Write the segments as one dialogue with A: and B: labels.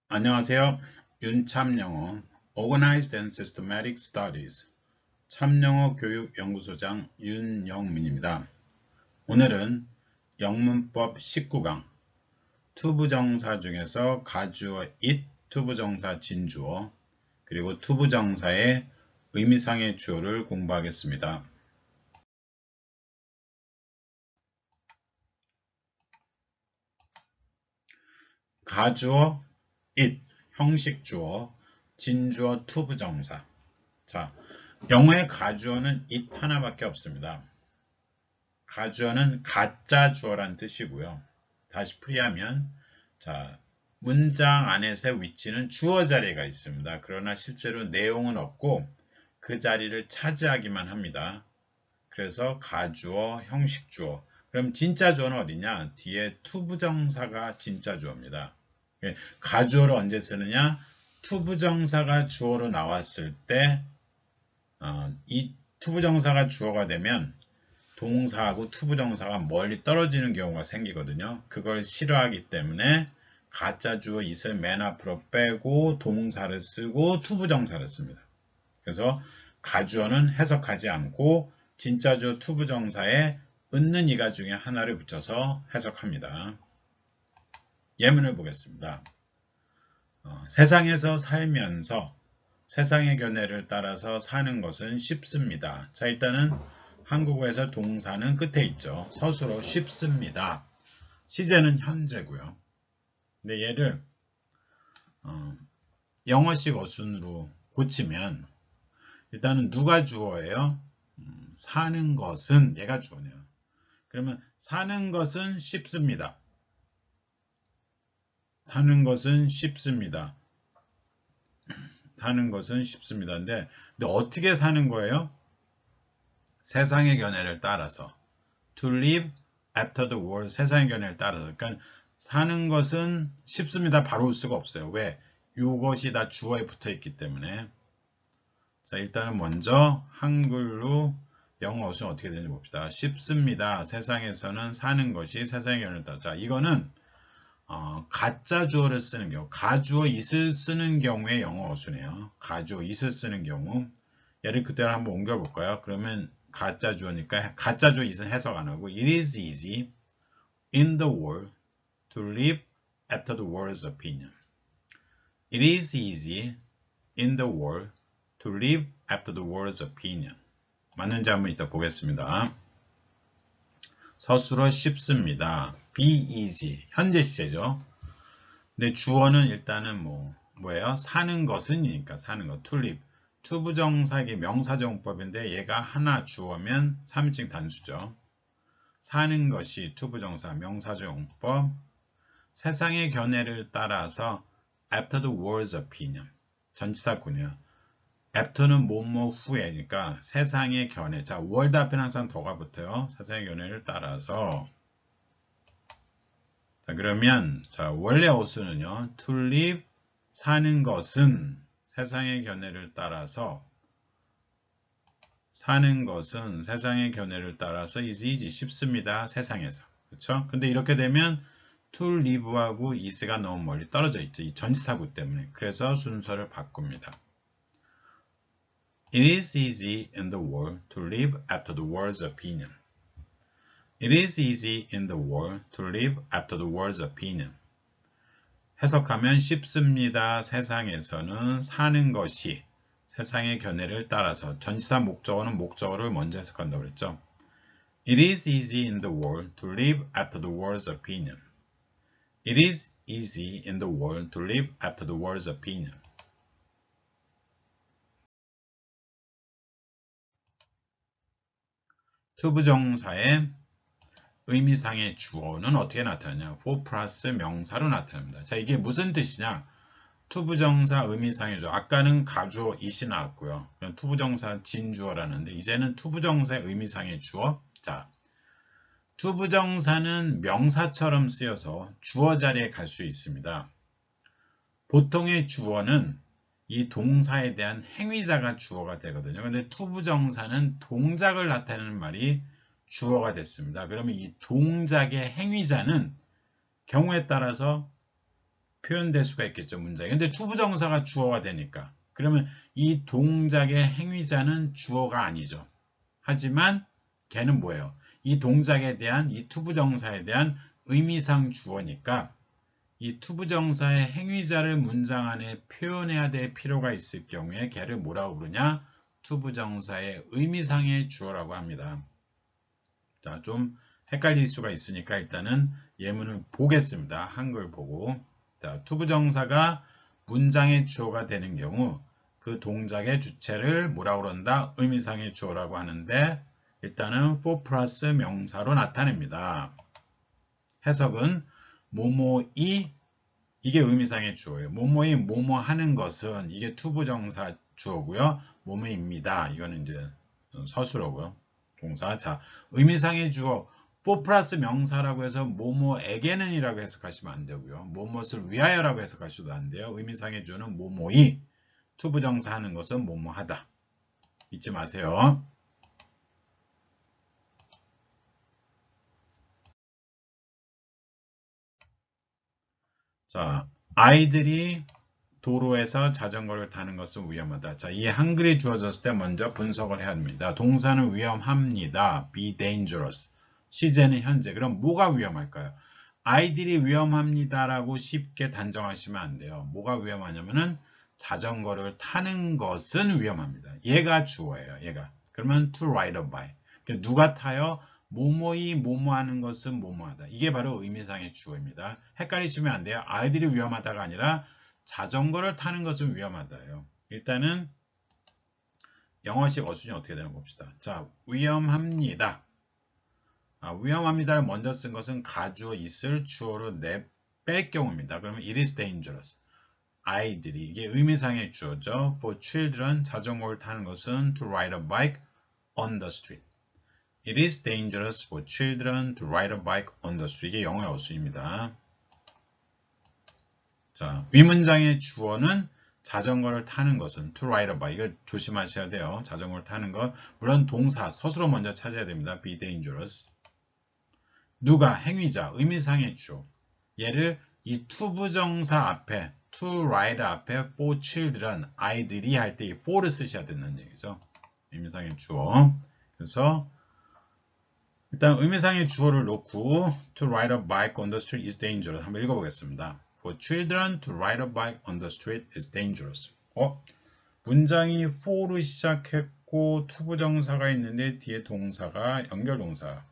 A: 안녕하세요. 윤참영어 Organized and Systematic Studies 참영어 교육연구소장 윤영민입니다. 오늘은 영문법 19강 투부정사 중에서 가주어 it, 투부정사 진주어, 그리고 투부정사의 의미상의 주어를 공부하겠습니다. 가주어 it, 형식주어, 진주어 투부정사. 자, 영어의 가주어는 it 하나밖에 없습니다. 가주어는 가짜 주어란 뜻이고요. 다시 풀이하면, 자, 문장 안에서의 위치는 주어 자리가 있습니다. 그러나 실제로 내용은 없고 그 자리를 차지하기만 합니다. 그래서 가주어, 형식주어. 그럼 진짜 주어는 어디냐? 뒤에 투부정사가 진짜 주어입니다. 가주어를 언제 쓰느냐? 투부정사가 주어로 나왔을 때 이 투부정사가 주어가 되면 동사하고 투부정사가 멀리 떨어지는 경우가 생기거든요. 그걸 싫어하기 때문에 가짜 주어 it을 맨 앞으로 빼고 동사를 쓰고 투부정사를 씁니다. 그래서 가주어는 해석하지 않고 진짜 주어 투부정사에 있는 이가 중에 하나를 붙여서 해석합니다. 예문을 보겠습니다. 세상에서 살면서 세상의 견해를 따라서 사는 것은 쉽습니다. 자, 일단은 한국어에서 동사는 끝에 있죠. 서술어 쉽습니다. 시제는 현재고요. 근데 얘를 영어식 어순으로 고치면 일단은 누가 주어예요? 사는 것은 얘가 주어네요. 그러면 사는 것은 쉽습니다. 사는 것은 쉽습니다. 사는 것은 쉽습니다. 근데 어떻게 사는 거예요? 세상의 견해를 따라서 to live after the world, 세상의 견해를 따라서. 그러니까 사는 것은 쉽습니다. 바로 올 수가 없어요. 왜? 이것이 다 주어에 붙어 있기 때문에. 자, 일단은 먼저 한글로 영어 어순 어떻게 되는지 봅시다. 쉽습니다. 세상에서는 사는 것이 세상의 견해를 따라. 자, 이거는 가짜 주어를 쓰는 경우, 가주어 it을 쓰는 경우의 영어 어순이에요. 가주어 it을 쓰는 경우. 얘를 그대로 한번 옮겨볼까요? 그러면 가짜 주어니까 가짜 주어 it은 해석 안 하고 It is easy in the world to live after the world's opinion. It is easy in the world to live after the world's opinion. 맞는지 한번 이따 보겠습니다. 서술어 쉽습니다. Be easy. 현재 시제죠. 근데 주어는 일단은 뭐예요? 사는 것은이니까 사는 것. to live. 투부정사의 명사정법인데 얘가 하나 주어면 3인칭 단수죠. 사는 것이 투부정사 명사정법. 세상의 견해를 따라서 after the world's opinion. 전치사군요. after는 뭐뭐 후에니까 세상의 견해. 자, world 앞에는 항상 더가 붙어요. 세상의 견해를 따라서. 자, 그러면 자, 원래 어순은요. to live 사는 것은 세상의 견해를 따라서 사는 것은 세상의 견해를 따라서 is easy 쉽습니다. 세상에서. 그렇죠? 근데 이렇게 되면 to live하고 is가 너무 멀리 떨어져 있죠. 이 전치사구 때문에. 그래서 순서를 바꿉니다. It is easy in the world to live after the world's opinion. It is easy in the world to live after the world's opinion. 해석하면 쉽습니다. 세상에서는 사는 것이 세상의 견해를 따라서. 전치사 목적어는 목적어를 먼저 해석한다고 그랬죠. It is easy in the world to live after the world's opinion. It is easy in the world to live after the world's opinion. 투부정사의 의미상의 주어는 어떻게 나타나냐? for 플러스 명사로 나타납니다. 자, 이게 무슨 뜻이냐? 투부정사 의미상의 주어. 아까는 가주어 it이 나왔고요. 투부정사 진주어라는데 이제는 투부정사의 의미상의 주어. 자, 투부정사는 명사처럼 쓰여서 주어 자리에 갈 수 있습니다. 보통의 주어는 이 동사에 대한 행위자가 주어가 되거든요. 근데 투부정사는 동작을 나타내는 말이 주어가 됐습니다. 그러면 이 동작의 행위자는 경우에 따라서 표현될 수가 있겠죠, 문장에. 근데 투부정사가 주어가 되니까. 그러면 이 동작의 행위자는 주어가 아니죠. 하지만 걔는 뭐예요? 이 동작에 대한, 이 투부정사에 대한 의미상 주어니까 이 투부정사의 행위자를 문장 안에 표현해야 될 필요가 있을 경우에 걔를 뭐라고 부르냐? 투부정사의 의미상의 주어라고 합니다. 자, 좀 헷갈릴 수가 있으니까 일단은 예문을 보겠습니다. 한글 보고. 자, 투부정사가 문장의 주어가 되는 경우 그 동작의 주체를 뭐라고 그런다? 의미상의 주어라고 하는데 일단은 for 플러스 명사로 나타냅니다. 해석은 뭐뭐이 이게 의미상의 주어예요. 뭐뭐이 뭐뭐 하는 것은 이게 투부정사 주어고요. 뭐뭐입니다. 이거는 이제 서술어고요. 동사. 자, 의미상의 주어 for 플러스 명사라고 해서 뭐뭐에게는 이라고 해석하시면 안 되고요. 뭐뭇을 위하여라고 해석하셔도 안 돼요. 의미상의 주어는 뭐뭐이 투부정사 하는 것은 뭐뭐하다. 잊지 마세요. 자, 아이들이 도로에서 자전거를 타는 것은 위험하다. 자, 이 한글이 주어졌을 때 먼저 분석을 해야 합니다. 동사는 위험합니다. be dangerous. 시제는 현재. 그럼 뭐가 위험할까요? 아이들이 위험합니다라고 쉽게 단정하시면 안 돼요. 뭐가 위험하냐면은 자전거를 타는 것은 위험합니다. 얘가 주어예요. 얘가. 그러면 to ride a bike. 누가 타요? 뭐뭐이 뭐뭐 하는 것은 뭐뭐하다. 이게 바로 의미상의 주어입니다. 헷갈리시면 안 돼요. 아이들이 위험하다가 아니라 자전거를 타는 것은 위험하다예요. 일단은 영어식 어순이 어떻게 되는 봅시다. 자, 위험합니다. 위험합니다를 먼저 쓴 것은 가주어 있을 주어로 뺄 경우입니다. 그러면 it is dangerous. 아이들이 이게 의미상의 주어죠. For children 자전거를 타는 것은 to ride a bike on the street. It is dangerous for children to ride a bike on the street. 이게 영어의 어순입니다. 자, 위문장의 주어는 자전거를 타는 것은 to ride a bike. 이걸 조심하셔야 돼요. 자전거를 타는 것. 물론 동사, 서술어 먼저 찾아야 됩니다. be dangerous. 누가, 행위자, 의미상의 주어. 얘를 이 투부정사 앞에, to ride 앞에 for children, 아이들이 할 때 이 for를 쓰셔야 된다는 얘기죠. 의미상의 주어. 그래서 일단 의미상의 주어를 놓고 to ride a bike on the street is dangerous. 한번 읽어보겠습니다. For children to ride a bike on the street is dangerous. 문장이 for로 시작했고 투부정사가 있는데 뒤에 동사가 연결동사.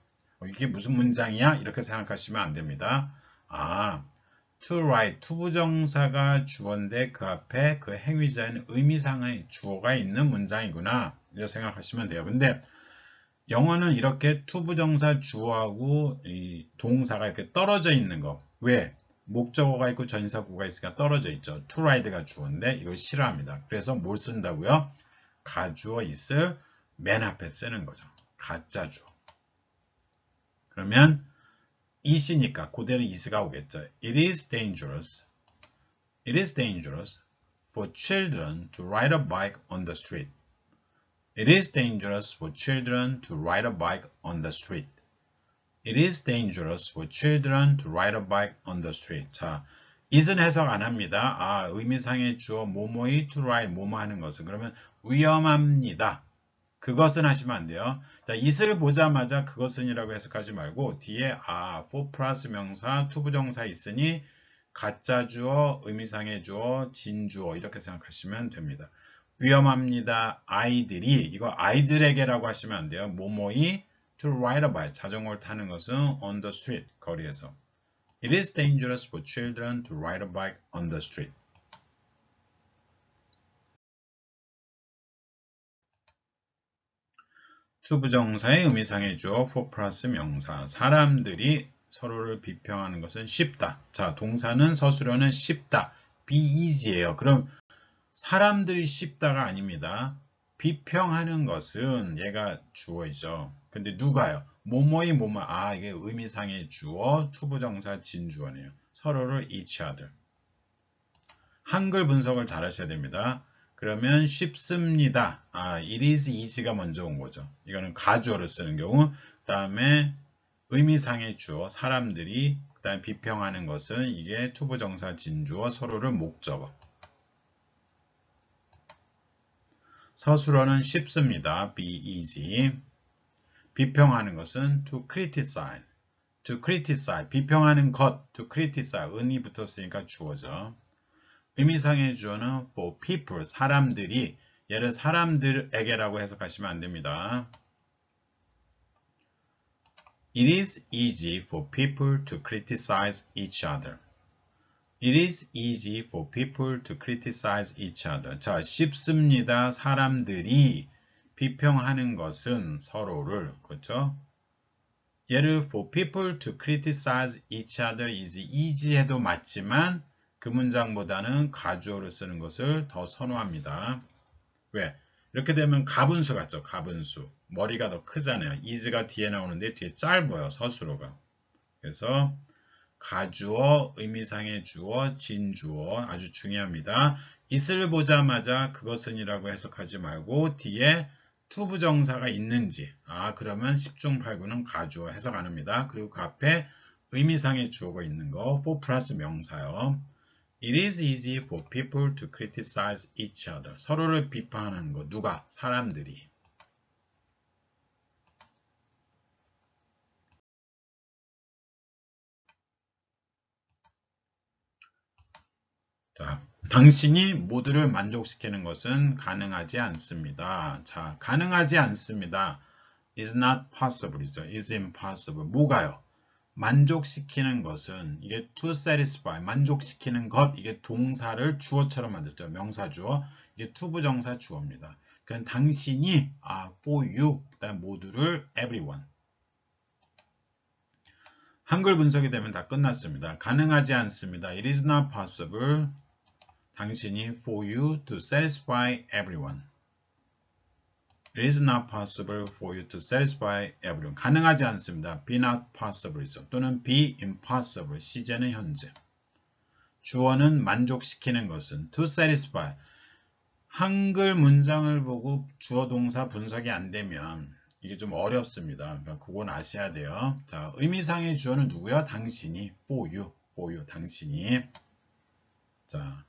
A: 이게 무슨 문장이야? 이렇게 생각하시면 안 됩니다. to ride 투부정사가 주어인데 그 앞에 그 행위자인 의미상의 주어가 있는 문장이구나. 이렇게 생각하시면 돼요. 근데 영어는 이렇게 투부정사 주어하고 이 동사가 이렇게 떨어져 있는 거. 왜? 목적어가 있고 전치사구가 있으니까 떨어져 있죠. to ride가 주어인데 이걸 싫어합니다. 그래서 뭘 쓴다고요? 가주어 있을 맨 앞에 쓰는 거죠. 가짜 주어. 그러면 is니까 그대로 is가 오겠죠. It is dangerous. It is dangerous for children to ride a bike on the street. It is dangerous for children to ride a bike on the street. It is dangerous for children to ride a bike on the street. 자, is는 해석 안 합니다. 의미상의 주어 뭐뭐이 to ride 뭐뭐 하는 것은 그러면 위험합니다. 그것은 하시면 안 돼요. 자, it을 보자마자 그것은이라고 해석하지 말고 뒤에 for 플러스 명사 투부정사 있으니 가짜 주어, 의미상의 주어, 진주어 이렇게 생각하시면 됩니다. 위험합니다. 아이들이 이거 아이들에게라고 하시면 안 돼요. 뭐뭐이 to ride a bike 자전거를 타는 것은 on the street 거리에서. It is dangerous for children to ride a bike on the street. 투부정사의 의미상의 주어 for 플러스 명사. 사람들이 서로를 비평하는 것은 쉽다. 자, 동사는 서술어는 쉽다. be easy예요. 그럼 사람들이 쉽다가 아닙니다. 비평하는 것은 얘가 주어이죠. 근데 누가요? 뭐뭐이 뭐뭐. 이게 의미상의 주어, 투부정사 진주어네요. 서로를 each other. 한글 분석을 잘 하셔야 됩니다. 그러면 쉽습니다. it is easy가 먼저 온 거죠. 이거는 가주어를 쓰는 경우. 그 다음에 의미상의 주어, 사람들이, 그 그다음에 비평하는 것은 이게 투부정사 진주어 서로를 목적어. 서술어는 쉽습니다. be easy. 비평하는 것은 to criticize. to criticize. 비평하는 것. to criticize. 은이 붙었으니까 주어죠. 의미상의 주어는 for people. 사람들이. 얘를 사람들에게라고 해석하시면 안 됩니다. It is easy for people to criticize each other. It is easy for people to criticize each other. 자, 쉽습니다. 사람들이 비평하는 것은 서로를, 그렇죠? 얘를 for people to criticize each other is easy 해도 맞지만 그 문장보다는 가주어를 쓰는 것을 더 선호합니다. 왜? 이렇게 되면 가분수 같죠? 가분수. 머리가 더 크잖아요. is가 뒤에 나오는데 뒤에 짧아요. 서술어가. 그래서 가주어, 의미상의 주어, 진주어 아주 중요합니다. it을 보자마자 그것은이라고 해석하지 말고 뒤에 투부정사가 있는지 그러면 10중 8구는 가주어 해석 안 합니다. 그리고 그 앞에 의미상의 주어가 있는 거 for 플러스 명사요. It is easy for people to criticize each other. 서로를 비판하는 거 누가? 사람들이. 자, 당신이 모두를 만족시키는 것은 가능하지 않습니다. 자, 가능하지 않습니다. is not possible이죠. is impossible. 뭐가요? 만족시키는 것은 이게 to satisfy, 만족시키는 것, 이게 동사를 주어처럼 만들죠. 명사 주어. 이게 투부정사 주어입니다. 그럼 당신이 for you, 그다음 모두를 everyone. 한글 분석이 되면 다 끝났습니다. 가능하지 않습니다. It is not possible. 당신이 for you to satisfy everyone. It is not possible for you to satisfy everyone. 가능하지 않습니다. Be not possible이죠. 또는 be impossible. 시제는 현재. 주어는 만족시키는 것은 to satisfy. 한글 문장을 보고 주어 동사 분석이 안 되면 이게 좀 어렵습니다. 그러니까 그건 아셔야 돼요. 자, 의미상의 주어는 누구요? 당신이 for you, 당신이. 자,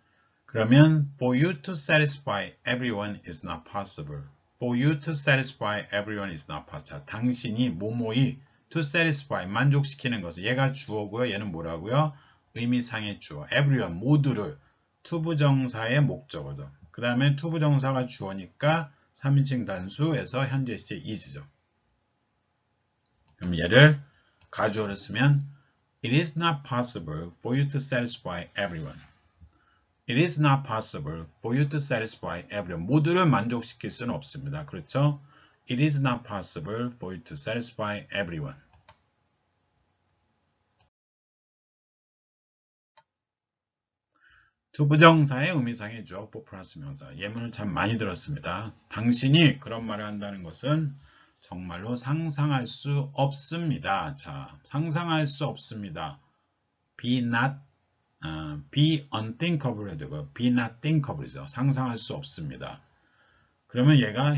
A: 그러면 for you to satisfy everyone is not possible. For you to satisfy everyone is not possible. 자, 당신이 뭐뭐이 to satisfy 만족시키는 것은 얘가 주어고요. 얘는 뭐라고요? 의미상의 주어. everyone 모두를 투부정사의 목적어죠. 그 다음에 투부정사가 주어니까 3인칭 단수에서 현재 시제 is죠. 그럼 얘를 가주어로 쓰면 It is not possible for you to satisfy everyone. It is not possible for you to satisfy everyone. 모두를 만족시킬 수는 없습니다. 그렇죠? It is not possible for you to satisfy everyone. 투부정사의 의미상의 주어 for 플러스 명사. 예문을 참 많이 들었습니다. 당신이 그런 말을 한다는 것은 정말로 상상할 수 없습니다. 자, 상상할 수 없습니다. Be not be unthinkable 해도 되고 be not thinkable이죠. 상상할 수 없습니다. 그러면 얘가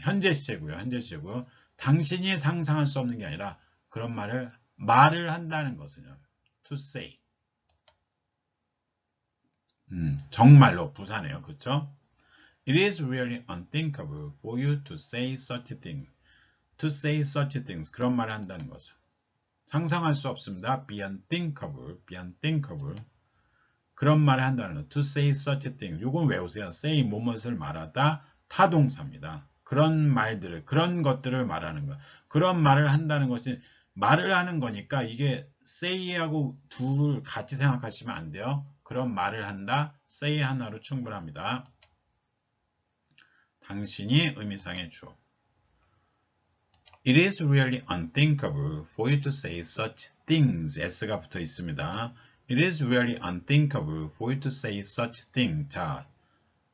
A: 현재 시제고요. 현재 시제고요. 당신이 상상할 수 없는 게 아니라 그런 말을 한다는 것은요. to say. 정말로 부사네요. 그렇죠? It is really unthinkable for you to say such things. To say such things. 그런 말을 한다는 거죠. 상상할 수 없습니다. Be unthinkable. Be unthinkable. 그런 말을 한다는 거. To say such things. 요건 외우세요. say 뭐뭇을 말하다 타동사입니다. 그런 말들을, 그런 것들을 말하는 거. 그런 말을 한다는 것이 말을 하는 거니까 이게 say하고 둘 같이 생각하시면 안 돼요. 그런 말을 한다. say 하나로 충분합니다. 당신이 의미상의 주어. It is really unthinkable for you to say such things. S가 붙어 있습니다. It is really unthinkable for you to say such things. 자,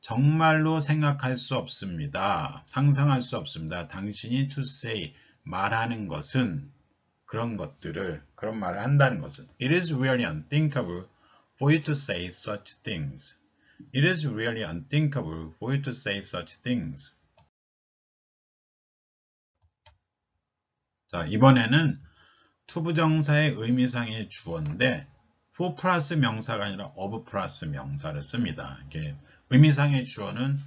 A: 정말로 생각할 수 없습니다. 상상할 수 없습니다. 당신이 to say, 말하는 것은 그런 것들을, 그런 말을 한다는 것은 It is really unthinkable for you to say such things. It is really unthinkable for you to say such things. 자, 이번에는 투부정사의 의미상의 주어인데 for 플러스 명사가 아니라 of 플러스 명사를 씁니다. 이게 의미상의 주어는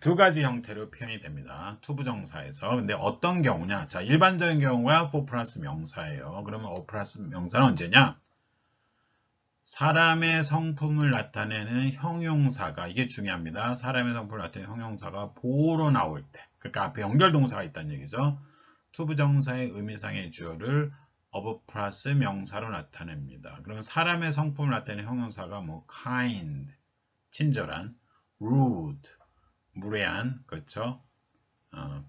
A: 두 가지 형태로 표현이 됩니다. 투부정사에서. 근데 어떤 경우냐? 자, 일반적인 경우가 for 플러스 명사예요. 그러면 of 플러스 명사는 언제냐? 사람의 성품을 나타내는 형용사가, 이게 중요합니다. 사람의 성품을 나타내는 형용사가 보로 나올 때, 그러니까 앞에 연결동사가 있다는 얘기죠. 투부정사의 의미상의 주어를 of 플러스 명사로 나타냅니다. 그러면 사람의 성품을 나타내는 형용사가 뭐 kind, 친절한, rude, 무례한, 그렇죠?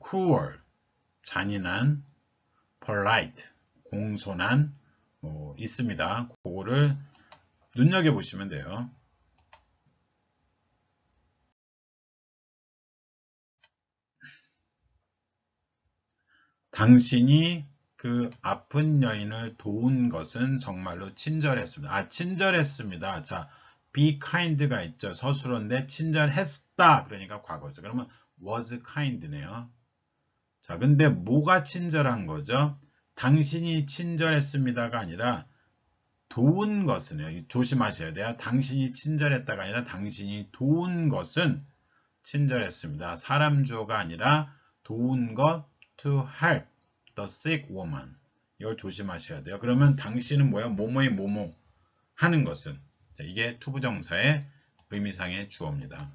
A: cruel, 잔인한, polite, 공손한, 뭐 있습니다. 그거를 눈여겨보시면 돼요. 당신이 그 아픈 여인을 도운 것은 정말로 친절했습니다. 친절했습니다. 자, be kind가 있죠. 서술어인데 친절했다. 그러니까 과거죠. 그러면 was kind네요. 자, 근데 뭐가 친절한 거죠? 당신이 친절했습니다가 아니라 도운 것은요. 조심하셔야 돼요. 당신이 친절했다가 아니라 당신이 도운 것은 친절했습니다. 사람 주어가 아니라 도운 것 to help the sick woman. 이걸 조심하셔야 돼요. 그러면 당신은 뭐야? 뭐뭐의 뭐뭐 하는 것은. 자, 이게 투부정사의 의미상의 주어입니다.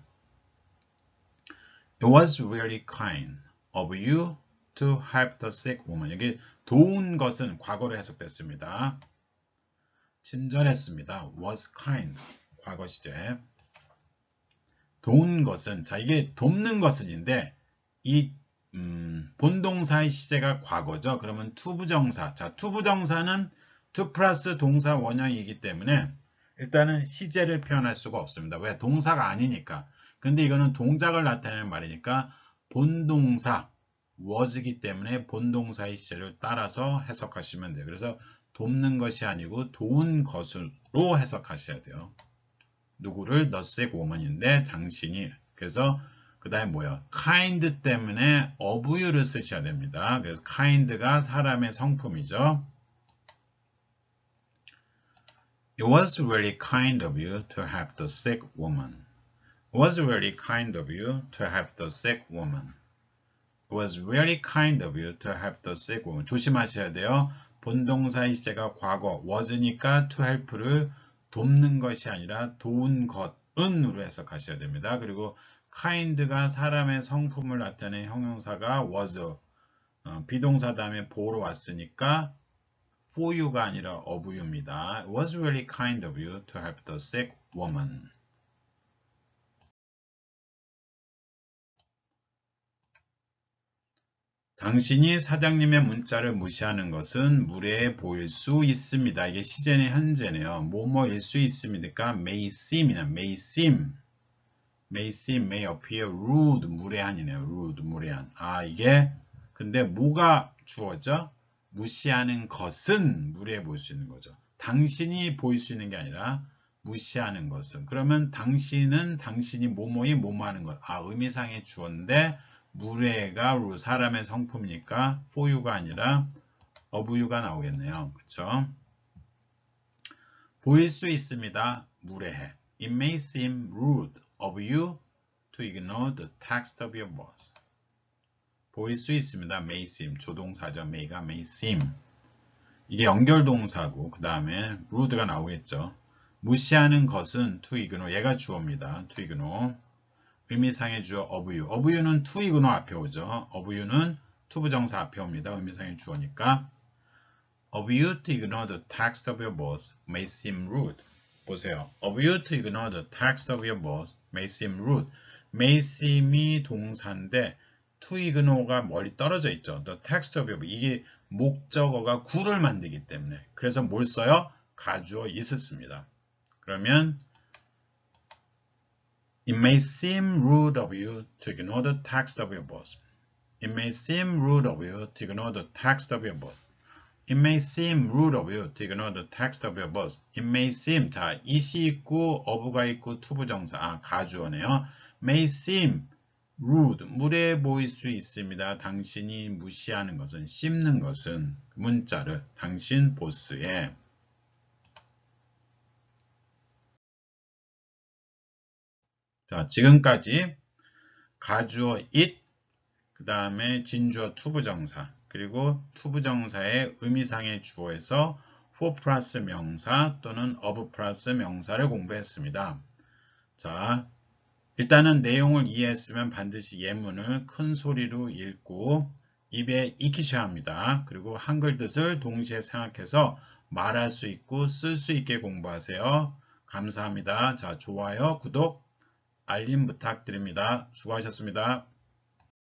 A: It was really kind of you to help the sick woman. 여기 도운 것은 과거로 해석됐습니다. 친절했습니다. was kind. 과거 시제. 도운 것은, 자, 이게 돕는 것은인데, 이, 본동사의 시제가 과거죠. 그러면 투부정사. 자, 투부정사는 to 플러스 동사 원형이기 때문에, 일단은 시제를 표현할 수가 없습니다. 왜? 동사가 아니니까. 근데 이거는 동작을 나타내는 말이니까, 본동사, was이기 때문에 본동사의 시제를 따라서 해석하시면 돼요. 그래서 돕는 것이 아니고 도운 것으로 해석하셔야 돼요. 누구를? the sick woman인데 당신이. 그래서 그 다음에 뭐예요? kind 때문에 of you를 쓰셔야 됩니다. 그래서 kind가 사람의 성품이죠. It was really kind of you to help the sick woman. It was really kind of you to help the sick woman. It was really kind of you to help the sick woman. 조심하셔야 돼요. 본동사의 시제가 과거 was니까 to help를 돕는 것이 아니라 도운 것은으로 해석하셔야 됩니다. 그리고 kind가 사람의 성품을 나타내는 형용사가 was, 비동사 다음에 보로 왔으니까 for you가 아니라 of you입니다. It was really kind of you to help the sick woman. 당신이 사장님의 문자를 무시하는 것은 무례해 보일 수 있습니다. 이게 시제는 현재네요. 뭐뭐일 수 있습니까? may seem이나 may seem, may appear rude, 무례한이네요. rude, 무례한. 이게 근데 뭐가 주어져? 무시하는 것은 무례해 보일 수 있는 거죠. 당신이 보일 수 있는 게 아니라 무시하는 것은. 그러면 당신은 당신이 뭐뭐이 뭐뭐하는 것. 의미상의 주어인데 무례가 사람의 성품이니까 for you가 아니라 of you가 나오겠네요. 그렇죠? 보일 수 있습니다. 무례해. It may seem rude of you to ignore the text of your boss. 보일 수 있습니다. may seem. 조동사죠. may가 may seem. 이게 연결동사고 그 다음에 rude가 나오겠죠. 무시하는 것은 to ignore. 얘가 주어입니다. to ignore. 의미상의 주어 of you. of you는 to ignore 앞에 오죠. of you는 투부정사 앞에 옵니다. 의미상의 주어니까. of you to ignore the text of your boss may seem rude. 보세요. of you to ignore the text of your boss may seem rude. may seem이 동사인데 to ignore가 멀리 떨어져 있죠. the text of your boss. 이게 목적어가 구를 만들기 때문에. 그래서 뭘 써요? 가주어 is을 씁니다. 그러면 It may seem rude of you to ignore the text of your boss. It may seem rude of you to ignore the text of your boss. It may seem rude of you to ignore the text of your boss. It may seem. 자, it이 있고 of가 있고 투부정사. 가주어네요. May seem. rude, 무례해 보일 수 있습니다. 당신이 무시하는 것은, 씹는 것은, 문자를, 당신 보스의. 자, 지금까지 가주어 it, 그 다음에 진주어 투부정사, 그리고 투부정사의 의미상의 주어에서 for 플러스 명사 또는 of 플러스 명사를 공부했습니다. 자, 일단은 내용을 이해했으면 반드시 예문을 큰 소리로 읽고 입에 익히셔야 합니다. 그리고 한글 뜻을 동시에 생각해서 말할 수 있고 쓸 수 있게 공부하세요. 감사합니다. 자, 좋아요, 구독, 알림 부탁드립니다. 수고하셨습니다.